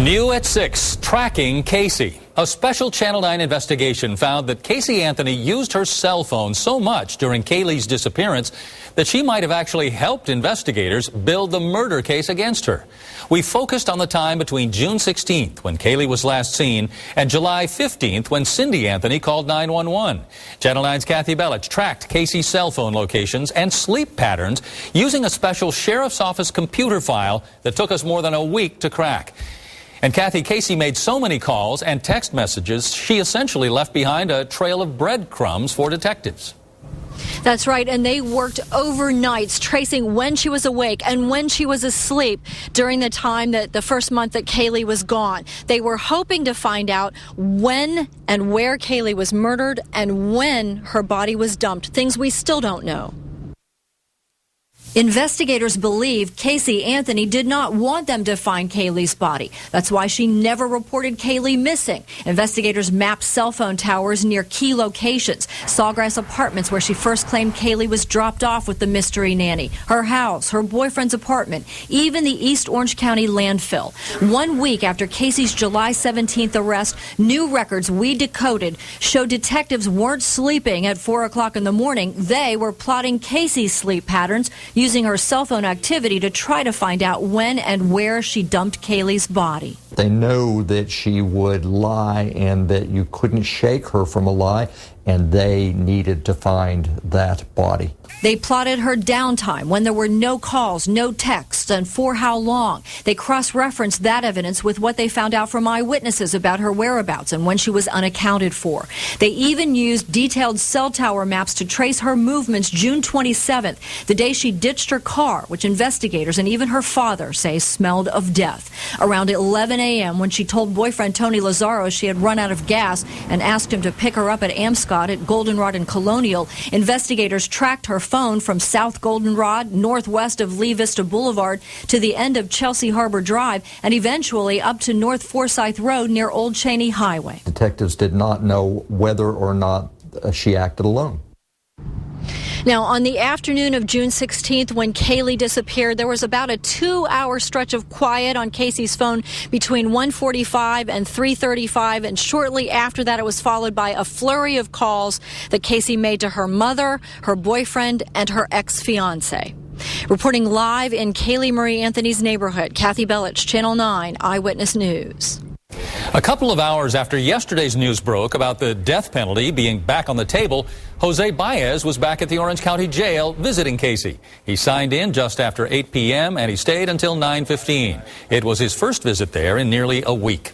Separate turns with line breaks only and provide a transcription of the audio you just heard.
New at 6, tracking Casey. A special Channel 9 investigation found that Casey Anthony used her cell phone so much during Kaylee's disappearance that she might have actually helped investigators build the murder case against her. We focused on the time between June 16th, when Kaylee was last seen, and July 15th, when Cindy Anthony called 911. Channel 9's Kathy Bellich tracked Casey's cell phone locations and sleep patterns using a special sheriff's office computer file that took us more than a week to crack. And Kathy, Casey made so many calls and text messages, she essentially left behind a trail of breadcrumbs for detectives.
That's right, and they worked overnights tracing when she was awake and when she was asleep during the time that the first month that Kaylee was gone. They were hoping to find out when and where Kaylee was murdered and when her body was dumped, things we still don't know. Investigators believe Casey Anthony did not want them to find Kaylee's body. That's why she never reported Kaylee missing. Investigators mapped cell phone towers near key locations. Sawgrass Apartments, where she first claimed Kaylee was dropped off with the mystery nanny. Her house, her boyfriend's apartment, even the East Orange County landfill. 1 week after Casey's July 17th arrest, new records we decoded showed detectives weren't sleeping at 4 o'clock in the morning. They were plotting Casey's sleep patterns, using her cell phone activity to try to find out when and where she dumped Kaylee's body.
They know that she would lie and that you couldn't shake her from a lie, and they needed to find that body.
They plotted her downtime, when there were no calls, no texts, and for how long. They cross-referenced that evidence with what they found out from eyewitnesses about her whereabouts and when she was unaccounted for. They even used detailed cell tower maps to trace her movements June 27th, the day she ditched her car, which investigators and even her father say smelled of death. Around 11 a.m., when she told boyfriend Tony Lazaro she had run out of gas and asked him to pick her up at Amscott at Goldenrod and Colonial, investigators tracked her phone from South Goldenrod, northwest of Lee Vista Boulevard, to the end of Chelsea Harbor Drive, and eventually up to North Forsyth Road near Old Cheney Highway.
Detectives did not know whether or not she acted alone.
Now, on the afternoon of June 16th, when Kaylee disappeared, there was about a 2-hour stretch of quiet on Casey's phone between 1:45 and 3:35, and shortly after that, it was followed by a flurry of calls that Casey made to her mother, her boyfriend, and her ex-fiancé. Reporting live in Kaylee Marie Anthony's neighborhood, Kathy Bellich, Channel 9 Eyewitness News.
A couple of hours after yesterday's news broke about the death penalty being back on the table, Jose Baez was back at the Orange County Jail visiting Casey. He signed in just after 8 p.m. and he stayed until 9:15. It was his first visit there in nearly a week.